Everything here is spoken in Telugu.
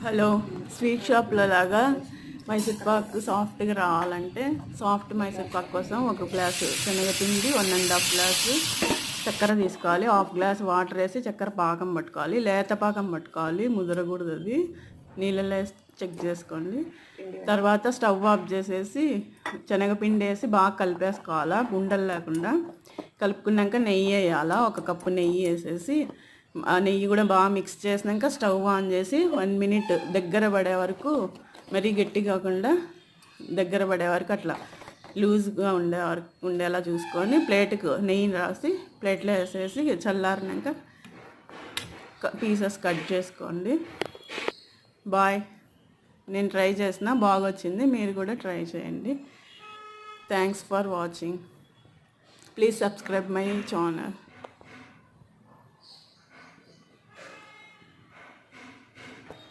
హలో, స్వీట్ షాప్లో లాగా మైసూర్పాకు సాఫ్ట్గా రావాలంటే సాఫ్ట్ మైసూర్పాకు కోసం ఒక గ్లాసు శనగపిండి 1.5 గ్లాసు చక్కెర తీసుకోవాలి. 1/2 గ్లాస్ వాటర్ వేసి చక్కెర పాకం పట్టుకోవాలి. లేత పాకం పట్టుకోవాలి, ముదరకూడదు. అది నీళ్ళలో వేసి చెక్ చేసుకోండి. తర్వాత స్టవ్ ఆఫ్ చేసేసి శనగపిండి వేసి బాగా కలిపేసుకోవాలా, గుండలు లేకుండా. కలుపుకున్నాక నెయ్యి వేయాలా, 1 కప్పు నెయ్యి వేసేసి ఆ నెయ్యి కూడా బాగా మిక్స్ చేసినాక స్టవ్ ఆన్ చేసి 1 మినిట్ దగ్గర పడే వరకు, మరీ గట్టి కాకుండా దగ్గర పడే వరకు అట్లా లూజ్గా ఉండేలా చూసుకొని ప్లేట్కు నెయ్యి రాసి ప్లేట్లో వేసేసి చల్లారినాక పీసెస్ కట్ చేసుకోండి. బాయ్. నేను ట్రై చేసిన బాగా వచ్చింది, మీరు కూడా ట్రై చేయండి. Thanks for watching. Please subscribe my channel.